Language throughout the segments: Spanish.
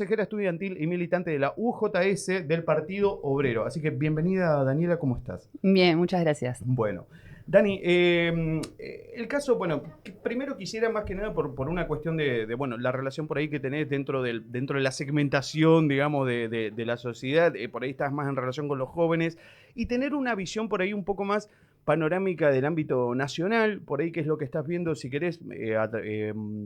Consejera estudiantil y militante de la UJS del Partido Obrero. Así que bienvenida, Daniela, ¿cómo estás? Bien, muchas gracias. Bueno, Dani, el caso, bueno, primero quisiera más que nada por una cuestión bueno, la relación por ahí que tenés dentro de la segmentación, digamos, de la sociedad, por ahí estás más en relación con los jóvenes, y tener una visión por ahí un poco más panorámica del ámbito nacional, por ahí qué es lo que estás viendo, si querés,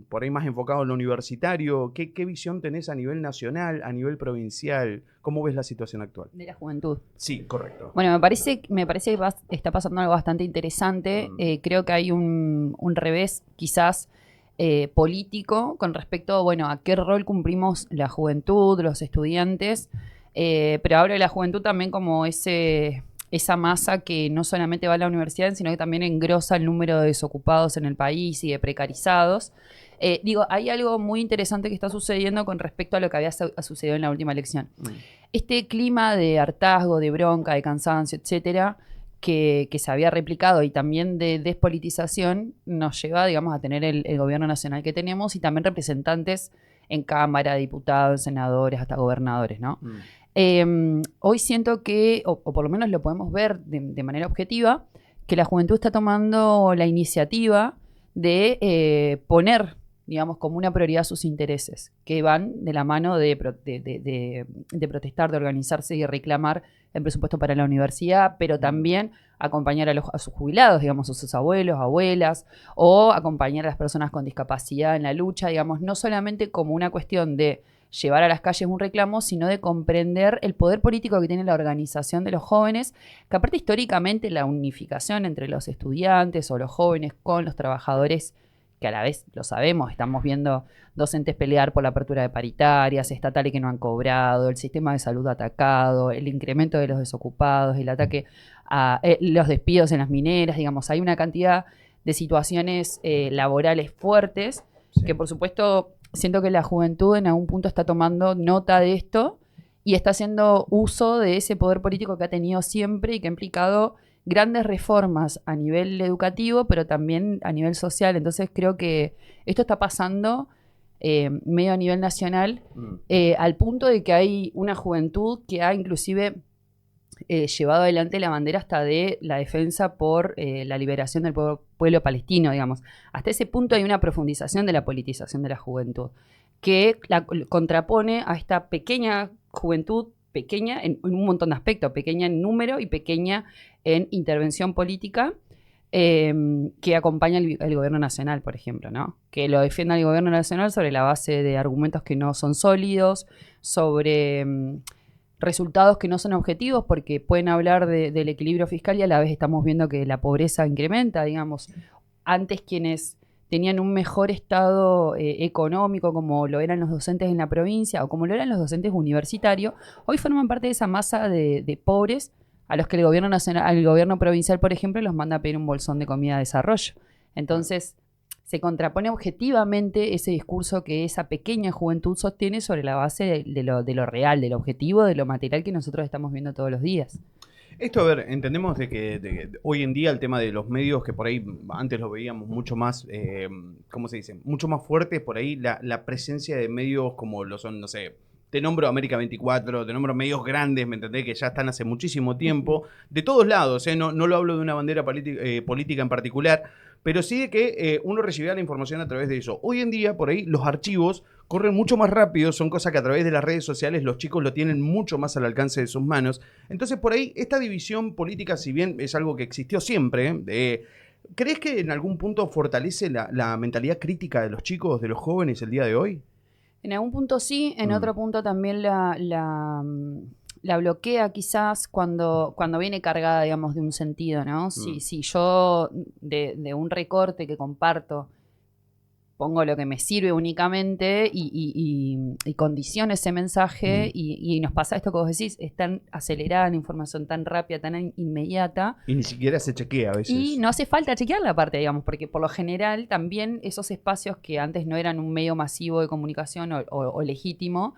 por ahí más enfocado en lo universitario, ¿qué visión tenés a nivel nacional, a nivel provincial? ¿Cómo ves la situación actual? De la juventud. Sí, correcto. Bueno, me parece que está pasando algo bastante interesante. Creo que hay un revés quizás político con respecto, bueno, a qué rol cumplimos la juventud, los estudiantes, pero hablo de la juventud también como esa masa que no solamente va a la universidad, sino que también engrosa el número de desocupados en el país y de precarizados. Hay algo muy interesante que está sucediendo con respecto a lo que había sucedido en la última elección. Este clima de hartazgo, de bronca, de cansancio, etcétera, que se había replicado y también de despolitización, nos lleva, digamos, a tener el gobierno nacional que tenemos y también representantes en Cámara, diputados, senadores, hasta gobernadores, ¿no? Hoy siento que, o por lo menos lo podemos ver de manera objetiva, que la juventud está tomando la iniciativa de poner, digamos, como una prioridad sus intereses, que van de la mano de protestar, de organizarse y de reclamar el presupuesto para la universidad, pero también acompañar a sus jubilados, digamos, a sus abuelos, abuelas, o acompañar a las personas con discapacidad en la lucha, digamos, no solamente como una cuestión de llevar a las calles un reclamo, sino de comprender el poder político que tiene la organización de los jóvenes, que aparte históricamente la unificación entre los estudiantes o los jóvenes con los trabajadores, que a la vez lo sabemos, estamos viendo docentes pelear por la apertura de paritarias, estatales que no han cobrado, el sistema de salud atacado, el incremento de los desocupados, el ataque a los despidos en las mineras, digamos, hay una cantidad de situaciones laborales fuertes Sí. que por supuesto siento que la juventud en algún punto está tomando nota de esto y está haciendo uso de ese poder político que ha tenido siempre y que ha implicado grandes reformas a nivel educativo, pero también a nivel social. Entonces creo que esto está pasando medio a nivel nacional, al punto de que hay una juventud que ha inclusive llevado adelante la bandera hasta de la defensa por la liberación del pueblo palestino, digamos. Hasta ese punto hay una profundización de la politización de la juventud, que la contrapone a esta pequeña juventud, pequeña en un montón de aspectos, pequeña en número y pequeña en intervención política, que acompaña el gobierno nacional, por ejemplo, ¿no? Que lo defienda el gobierno nacional sobre la base de argumentos que no son sólidos, sobre resultados que no son objetivos, porque pueden hablar del equilibrio fiscal y a la vez estamos viendo que la pobreza incrementa, digamos. Antes quienes tenían un mejor estado económico, como lo eran los docentes en la provincia o como lo eran los docentes universitarios, hoy forman parte de esa masa de pobres a los que el gobierno nacional, el gobierno provincial, por ejemplo, los manda a pedir un bolsón de comida de desarrollo. Entonces, se contrapone objetivamente ese discurso que esa pequeña juventud sostiene sobre la base de lo real, del objetivo, de lo material que nosotros estamos viendo todos los días. Esto, a ver, entendemos de que hoy en día el tema de los medios, que por ahí antes lo veíamos mucho más, ¿cómo se dice? Mucho más fuerte, por ahí la presencia de medios como lo son, no sé, te nombro América 24, te nombro medios grandes, ¿me entendés? Que ya están hace muchísimo tiempo, de todos lados, no lo hablo de una bandera política en particular, pero sí de que uno recibía la información a través de eso. Hoy en día, por ahí, los archivos corren mucho más rápido, son cosas que a través de las redes sociales los chicos lo tienen mucho más al alcance de sus manos. Entonces, por ahí, esta división política, si bien es algo que existió siempre, ¿crees que en algún punto fortalece la mentalidad crítica de los chicos, de los jóvenes el día de hoy? En algún punto sí, en otro punto también la bloquea quizás cuando viene cargada, digamos, de un sentido, ¿no? Si yo de un recorte que comparto pongo lo que me sirve únicamente y condiciono ese mensaje y nos pasa esto que vos decís, es tan acelerada la información, tan rápida, tan inmediata. Y ni siquiera se chequea a veces. Y no hace falta chequear la parte, digamos, porque por lo general también esos espacios que antes no eran un medio masivo de comunicación o legítimo,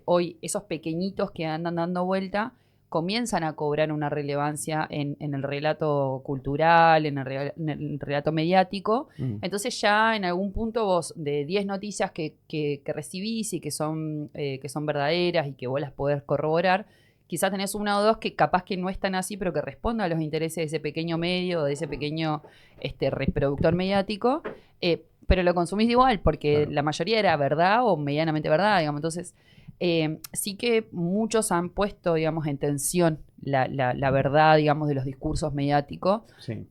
hoy esos pequeñitos que andan dando vuelta comienzan a cobrar una relevancia en el relato cultural, en el relato mediático. Entonces ya en algún punto vos, de 10 noticias que recibís y que son verdaderas y que vos las podés corroborar, quizás tenés una o dos que capaz que no están así, pero que respondan a los intereses de ese pequeño medio, de ese pequeño reproductor mediático, pero lo consumís igual, porque la mayoría era verdad o medianamente verdad, digamos. Entonces, sí que muchos han puesto, digamos, en tensión la verdad, digamos, de los discursos mediáticos,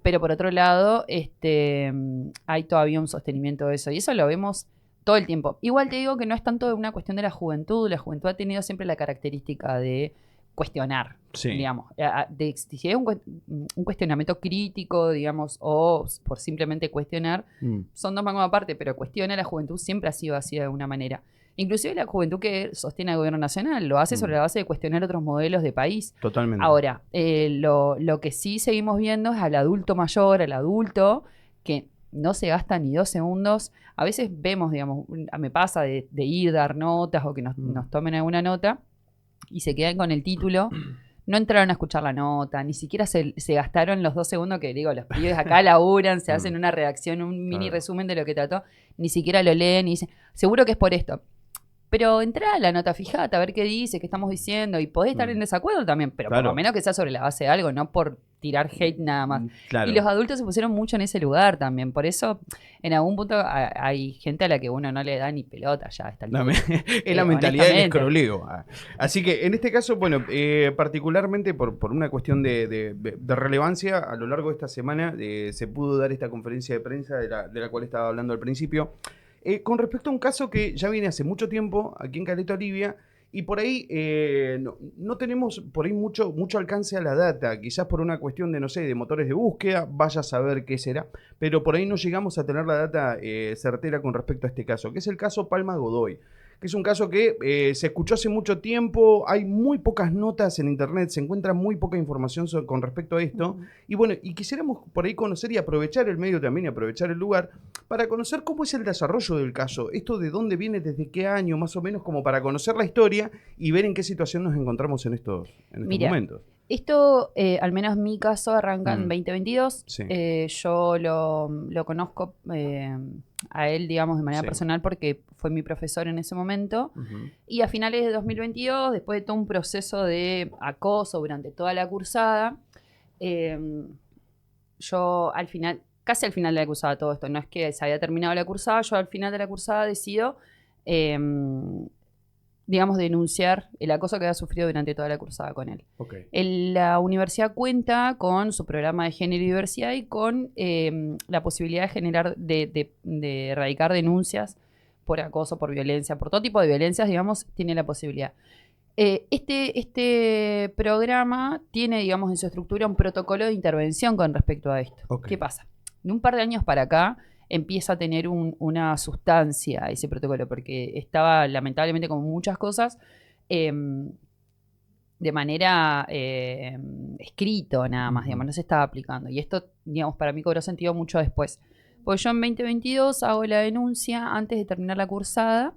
pero por otro lado, hay todavía un sostenimiento de eso, y eso lo vemos todo el tiempo. Igual te digo que no es tanto una cuestión de la juventud ha tenido siempre la característica de cuestionar, digamos, si hay un cuestionamiento crítico, digamos, o por simplemente cuestionar, son dos mangos aparte, pero cuestiona la juventud siempre ha sido así de alguna manera. Inclusive la juventud que sostiene al gobierno nacional lo hace sobre la base de cuestionar otros modelos de país. Totalmente. Ahora, lo que sí seguimos viendo es al adulto mayor, al adulto que no se gasta ni 2 segundos. A veces vemos, digamos, me pasa de ir, dar notas o que nos tomen alguna nota y se quedan con el título. No entraron a escuchar la nota, ni siquiera se gastaron los 2 segundos que, digo, los pibes acá laburan, se hacen una redacción, un mini resumen de lo que trató, ni siquiera lo leen y dicen, seguro que es por esto. Pero entrá a la nota, fijate, a ver qué dice, qué estamos diciendo, y podés estar en desacuerdo también, pero por lo menos que sea sobre la base de algo, no por tirar hate nada más. Y los adultos se pusieron mucho en ese lugar también, por eso en algún punto hay gente a la que uno no le da ni pelota ya. Es la mentalidad del escroleo. Así que en este caso, bueno, particularmente por una cuestión de relevancia, a lo largo de esta semana se pudo dar esta conferencia de prensa de la cual estaba hablando al principio. Con respecto a un caso que ya viene hace mucho tiempo aquí en Caleta Olivia y por ahí no tenemos por ahí mucho alcance a la data, quizás por una cuestión de, no sé, de motores de búsqueda, vaya a saber qué será, pero por ahí no llegamos a tener la data certera con respecto a este caso, que es el caso Palma Godoy, que es un caso que se escuchó hace mucho tiempo, hay muy pocas notas en internet, se encuentra muy poca información con respecto a esto, y bueno, y quisiéramos por ahí conocer y aprovechar el medio también y aprovechar el lugar para conocer cómo es el desarrollo del caso, esto de dónde viene, desde qué año, más o menos, como para conocer la historia y ver en qué situación nos encontramos en estos momentos. Esto, al menos mi caso, arranca en 2022. Sí. Yo lo conozco a él, digamos, de manera personal porque fue mi profesor en ese momento. Y a finales de 2022, después de todo un proceso de acoso durante toda la cursada, yo al final, casi al final de la cursada, todo esto, no es que se había terminado la cursada, yo al final de la cursada decido digamos, denunciar el acoso que había sufrido durante toda la cursada con él. La universidad cuenta con su programa de género y diversidad y con la posibilidad de generar, de erradicar denuncias por acoso, por violencia, por todo tipo de violencias, digamos, tiene la posibilidad. Este programa tiene, digamos, en su estructura un protocolo de intervención con respecto a esto. ¿Qué pasa? De un par de años para acá, empieza a tener una sustancia ese protocolo, porque estaba lamentablemente como muchas cosas de manera escrito nada más, digamos, no se estaba aplicando. Y esto, digamos, para mí cobró sentido mucho después. Pues yo en 2022 hago la denuncia antes de terminar la cursada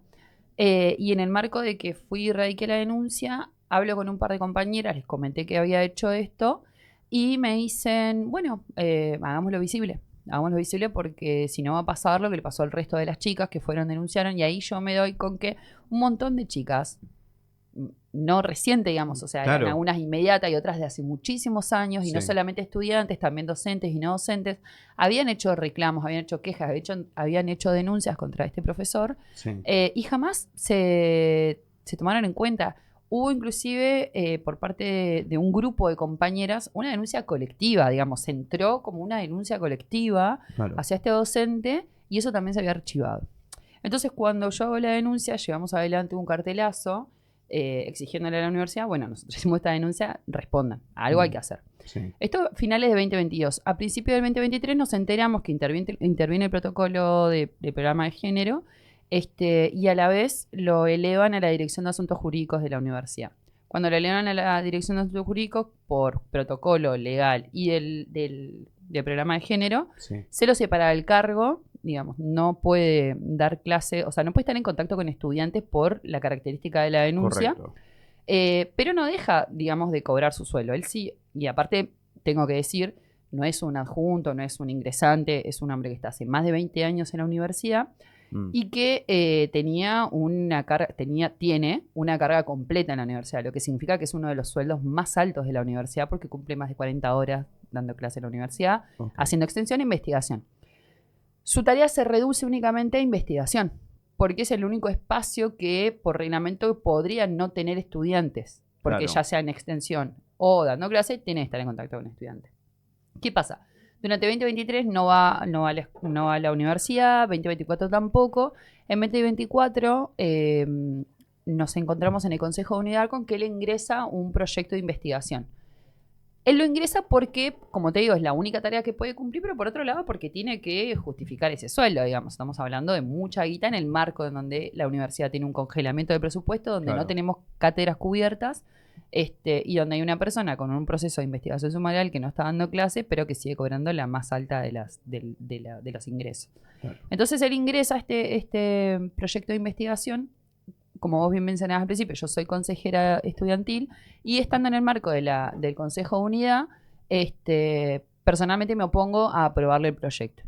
y en el marco de que fui y radiqué la denuncia, hablo con un par de compañeras, les comenté que había hecho esto y me dicen, bueno, hagámoslo visible. Hagámoslo visible porque si no va a pasar lo que le pasó al resto de las chicas que fueron, denunciaron, y ahí yo me doy con que un montón de chicas, no reciente, digamos, o sea, eran algunas inmediatas y otras de hace muchísimos años, y no solamente estudiantes, también docentes y no docentes, habían hecho reclamos, habían hecho quejas, habían hecho denuncias contra este profesor, y jamás se tomaron en cuenta. Hubo inclusive por parte de un grupo de compañeras una denuncia colectiva, digamos, se entró como una denuncia colectiva hacia este docente y eso también se había archivado. Entonces cuando yo hago la denuncia, llevamos adelante un cartelazo exigiéndole a la universidad, bueno, nosotros hicimos esta denuncia, respondan, algo hay que hacer. Esto finales de 2022. A principios del 2023 nos enteramos que interviene el protocolo de programa de género, y a la vez lo elevan a la Dirección de Asuntos Jurídicos de la universidad. Cuando lo elevan a la Dirección de Asuntos Jurídicos por protocolo legal y del programa de género, se lo separa del cargo, digamos, no puede dar clase, o sea, no puede estar en contacto con estudiantes por la característica de la denuncia. Pero no deja, digamos, de cobrar su sueldo. Él sí, y aparte, tengo que decir, no es un adjunto, no es un ingresante, es un hombre que está hace más de 20 años en la universidad y que tenía una carga, tiene una carga completa en la universidad, lo que significa que es uno de los sueldos más altos de la universidad porque cumple más de 40 horas dando clase en la universidad, haciendo extensión e investigación. Su tarea se reduce únicamente a investigación, porque es el único espacio que por reglamento podría no tener estudiantes, porque ya sea en extensión o dando clase, tiene que estar en contacto con estudiantes. ¿Qué pasa? Durante 2023 no va a la universidad, 2024 tampoco. En 2024 nos encontramos en el Consejo de Unidad con que él ingresa un proyecto de investigación. Él lo ingresa porque, como te digo, es la única tarea que puede cumplir, pero por otro lado porque tiene que justificar ese sueldo, digamos. Estamos hablando de mucha guita en el marco en donde la universidad tiene un congelamiento de presupuesto, donde no tenemos cátedras cubiertas, y donde hay una persona con un proceso de investigación sumarial que no está dando clase, pero que sigue cobrando la más alta de los ingresos. Entonces él ingresa a este proyecto de investigación. Como vos bien mencionabas al principio, yo soy consejera estudiantil y estando en el marco del Consejo de Unidad, personalmente me opongo a aprobarle el proyecto.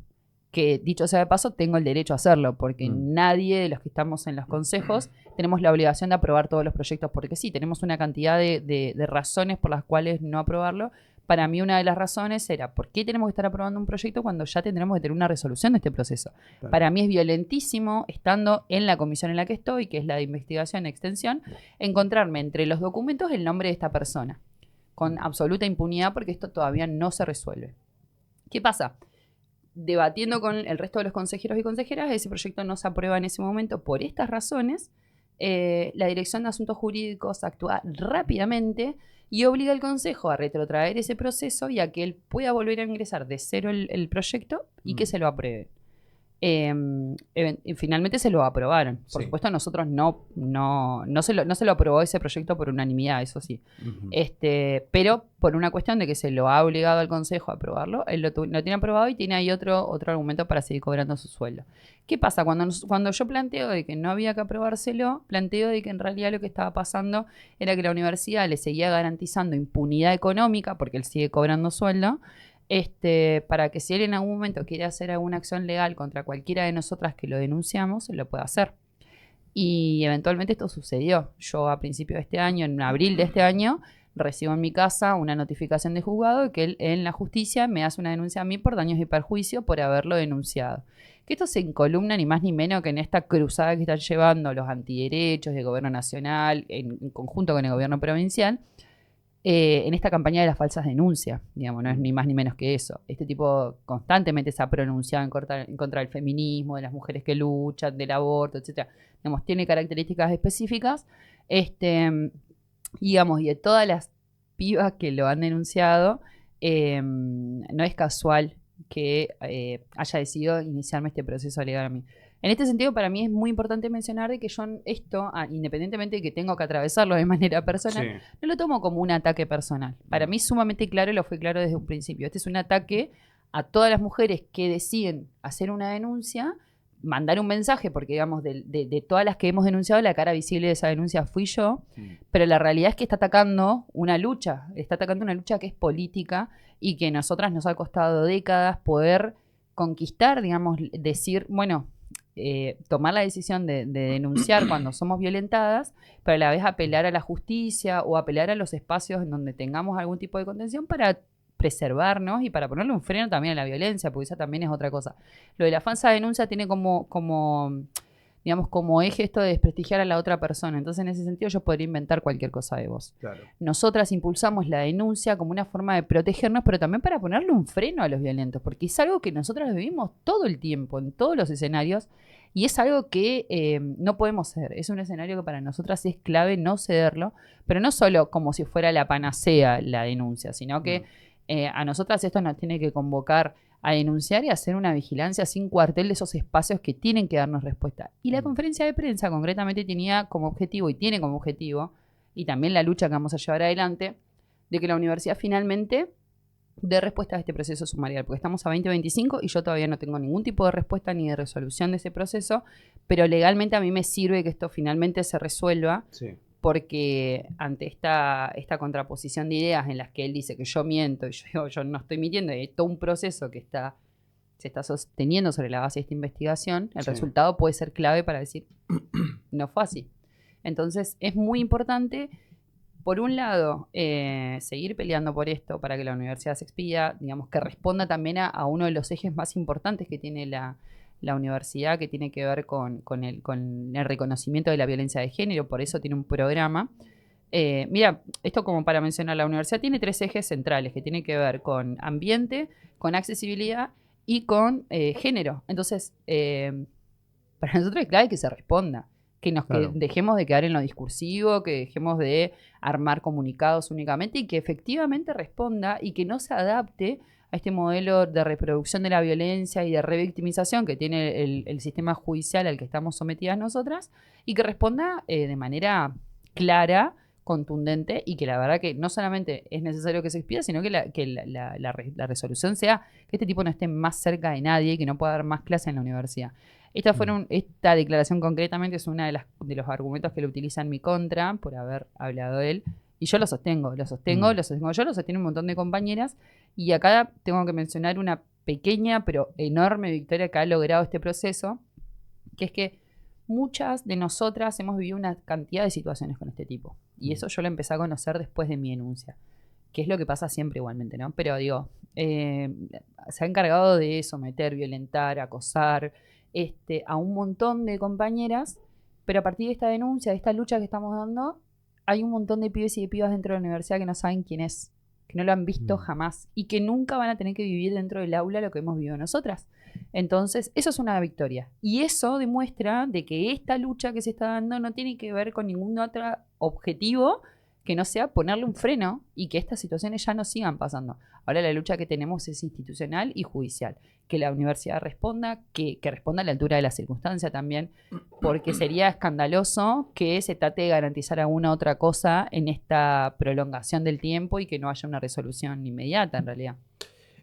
Que dicho sea de paso, tengo el derecho a hacerlo, porque nadie de los que estamos en los consejos tenemos la obligación de aprobar todos los proyectos, porque sí, tenemos una cantidad de razones por las cuales no aprobarlo. Para mí una de las razones era, ¿por qué tenemos que estar aprobando un proyecto cuando ya tendremos que tener una resolución de este proceso? Claro. Para mí es violentísimo, estando en la comisión en la que estoy, que es la de investigación y extensión, encontrarme entre los documentos el nombre de esta persona, con absoluta impunidad, porque esto todavía no se resuelve. ¿Qué pasa? Debatiendo con el resto de los consejeros y consejeras, ese proyecto no se aprueba en ese momento. Por estas razones, la Dirección de Asuntos Jurídicos actúa rápidamente y obliga al Consejo a retrotraer ese proceso y a que él pueda volver a ingresar de cero el proyecto y que se lo apruebe. Finalmente se lo aprobaron. Por supuesto, nosotros no se lo aprobó ese proyecto por unanimidad, eso sí. Pero por una cuestión de que se lo ha obligado al Consejo a aprobarlo, él lo tiene aprobado y tiene ahí otro argumento para seguir cobrando su sueldo. ¿Qué pasa? Cuando yo planteo de que no había que aprobárselo, planteo de que en realidad lo que estaba pasando era que la universidad le seguía garantizando impunidad económica, porque él sigue cobrando sueldo, para que si él en algún momento quiere hacer alguna acción legal contra cualquiera de nosotras que lo denunciamos, lo puede hacer. Y eventualmente esto sucedió. Yo a principios de este año, en abril de este año, recibo en mi casa una notificación de juzgado de que él en la justicia me hace una denuncia a mí por daños y perjuicio por haberlo denunciado. Que esto se encolumna ni más ni menos que en esta cruzada que están llevando los antiderechos del gobierno nacional en conjunto con el gobierno provincial, en esta campaña de las falsas denuncias, digamos, no es ni más ni menos que eso. Este tipo constantemente se ha pronunciado en contra del feminismo, de las mujeres que luchan, del aborto, etcétera. Digamos, tiene características específicas, digamos, y de todas las pibas que lo han denunciado, no es casual que haya decidido iniciarme este proceso legal a mí. En este sentido, para mí es muy importante mencionar de que yo esto, independientemente de que tengo que atravesarlo de manera personal, no lo tomo como un ataque personal. Para mí es sumamente claro y lo fue claro desde un principio. Este es un ataque a todas las mujeres que deciden hacer una denuncia, mandar un mensaje, porque digamos, de todas las que hemos denunciado, la cara visible de esa denuncia fui yo, pero la realidad es que está atacando una lucha que es política y que a nosotras nos ha costado décadas poder conquistar, digamos, decir, bueno, tomar la decisión de denunciar cuando somos violentadas, pero a la vez apelar a la justicia o apelar a los espacios en donde tengamos algún tipo de contención para preservarnos y para ponerle un freno también a la violencia, porque esa también es otra cosa. Lo de la falsa denuncia tiene como eje esto de desprestigiar a la otra persona. Entonces, en ese sentido, yo podría inventar cualquier cosa de vos. Claro. Nosotras impulsamos la denuncia como una forma de protegernos, pero también para ponerle un freno a los violentos, porque es algo que nosotras vivimos todo el tiempo, en todos los escenarios, y es algo que no podemos ceder. Es un escenario que para nosotras es clave no cederlo, pero no solo como si fuera la panacea la denuncia, sino que a nosotras esto nos tiene que convocar a denunciar y a hacer una vigilancia sin cuartel de esos espacios que tienen que darnos respuesta. Y la conferencia de prensa concretamente tenía como objetivo, y tiene como objetivo, y también la lucha que vamos a llevar adelante, de que la universidad finalmente dé respuesta a este proceso sumarial, porque estamos a 2025 y yo todavía no tengo ningún tipo de respuesta ni de resolución de ese proceso, pero legalmente a mí me sirve que esto finalmente se resuelva, porque ante esta contraposición de ideas en las que él dice que yo miento y yo digo, yo no estoy mintiendo, y hay todo un proceso que se está sosteniendo sobre la base de esta investigación, el resultado puede ser clave para decir, no fue así. Entonces es muy importante, por un lado, seguir peleando por esto para que la universidad se expida, digamos, que responda también a uno de los ejes más importantes que tiene la universidad, que tiene que ver con el reconocimiento de la violencia de género, por eso tiene un programa. Mira, esto como para mencionar, la universidad tiene 3 ejes centrales que tienen que ver con ambiente, con accesibilidad y con género. Entonces, para nosotros es clave que se responda, que dejemos de quedar en lo discursivo, que dejemos de armar comunicados únicamente y que efectivamente responda y que no se adapte a este modelo de reproducción de la violencia y de revictimización que tiene el sistema judicial al que estamos sometidas nosotras y que responda de manera clara, contundente y que la verdad que no solamente es necesario que se expida, sino que la resolución sea que este tipo no esté más cerca de nadie y que no pueda dar más clases en la universidad. Esta declaración concretamente es uno de los argumentos que lo utiliza en mi contra por haber hablado él. Y yo lo sostengo yo, lo sostiene un montón de compañeras. Y acá tengo que mencionar una pequeña pero enorme victoria que ha logrado este proceso, que es que muchas de nosotras hemos vivido una cantidad de situaciones con este tipo. Y eso yo lo empecé a conocer después de mi denuncia, que es lo que pasa siempre igualmente, ¿no? Pero digo, se ha encargado de someter, violentar, acosar a un montón de compañeras, pero a partir de esta denuncia, de esta lucha que estamos dando, hay un montón de pibes y de pibas dentro de la universidad que no saben quién es, que no lo han visto jamás y que nunca van a tener que vivir dentro del aula lo que hemos vivido nosotras. Entonces, eso es una victoria. Y eso demuestra de que esta lucha que se está dando no tiene que ver con ningún otro objetivo que no sea ponerle un freno y que estas situaciones ya no sigan pasando. Ahora la lucha que tenemos es institucional y judicial. Que la universidad responda, que responda a la altura de la circunstancia también, porque sería escandaloso que se trate de garantizar alguna otra cosa en esta prolongación del tiempo y que no haya una resolución inmediata en realidad.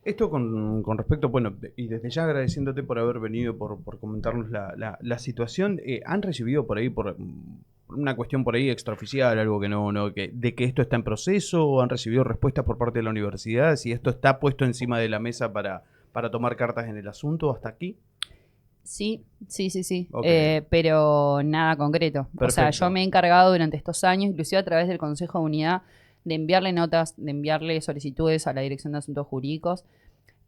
Esto con respecto, bueno, y desde ya agradeciéndote por haber venido, por comentarnos la situación, ¿han recibido por ahí, por una cuestión por ahí extraoficial, algo de que esto está en proceso, o han recibido respuestas por parte de la universidad, si esto está puesto encima de la mesa para tomar cartas en el asunto hasta aquí? Sí. Okay. Pero nada concreto. Perfecto. O sea, yo me he encargado durante estos años, inclusive a través del Consejo de Unidad, de enviarle notas, de enviarle solicitudes a la Dirección de Asuntos Jurídicos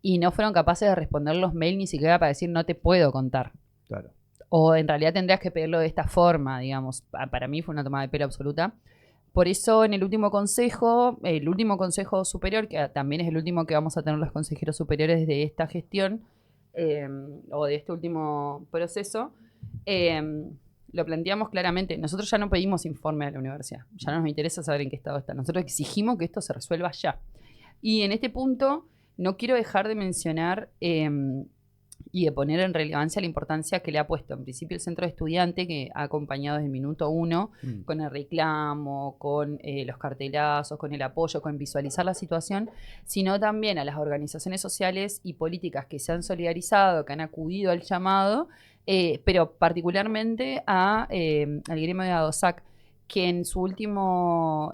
y no fueron capaces de responder los mails ni siquiera para decir no te puedo contar. Claro. O en realidad tendrías que pedirlo de esta forma, digamos. Para mí fue una tomada de pelo absoluta. Por eso en el último consejo superior, que también es el último que vamos a tener los consejeros superiores de esta gestión, o de este último proceso, lo planteamos claramente. Nosotros ya no pedimos informe a la universidad, ya no nos interesa saber en qué estado está. Nosotros exigimos que esto se resuelva ya. Y en este punto no quiero dejar de mencionar y de poner en relevancia la importancia que le ha puesto en principio el centro de estudiante, que ha acompañado desde el minuto 1 con el reclamo, con los cartelazos, con el apoyo, con visualizar la situación, sino también a las organizaciones sociales y políticas que se han solidarizado, que han acudido al llamado, pero particularmente al gremio de ADOSAC, que en su último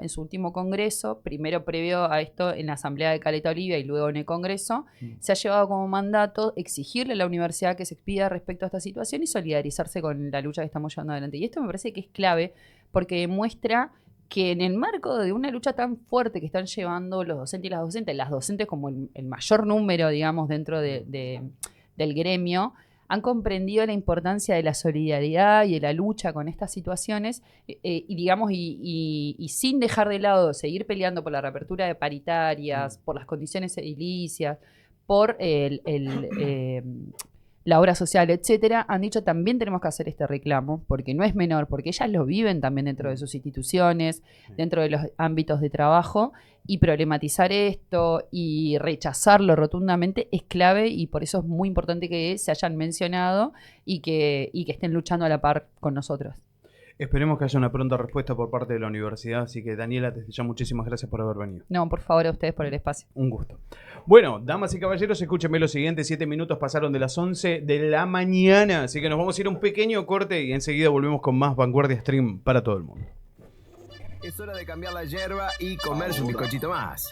congreso, primero previo a esto en la Asamblea de Caleta Olivia y luego en el Congreso, se ha llevado como mandato exigirle a la universidad que se expida respecto a esta situación y solidarizarse con la lucha que estamos llevando adelante. Y esto me parece que es clave porque demuestra que en el marco de una lucha tan fuerte que están llevando los docentes y las docentes como el mayor número, digamos, dentro del gremio, han comprendido la importancia de la solidaridad y de la lucha con estas situaciones y sin dejar de lado seguir peleando por la reapertura de paritarias, por las condiciones edilicias, por la obra social, etcétera, han dicho también tenemos que hacer este reclamo, porque no es menor, porque ellas lo viven también dentro de sus instituciones, dentro de los ámbitos de trabajo, y problematizar esto y rechazarlo rotundamente es clave y por eso es muy importante que se hayan mencionado y que estén luchando a la par con nosotros. Esperemos que haya una pronta respuesta por parte de la universidad, así que Daniela, desde ya muchísimas gracias por haber venido. No, por favor, a ustedes por el espacio. Un gusto. Bueno, damas y caballeros, escúchenme lo siguiente, 7 minutos pasaron de las 11 de la mañana, así que nos vamos a ir a un pequeño corte y enseguida volvemos con más Vanguardia Stream para todo el mundo. Es hora de cambiar la yerba y comerse un bizcochito más.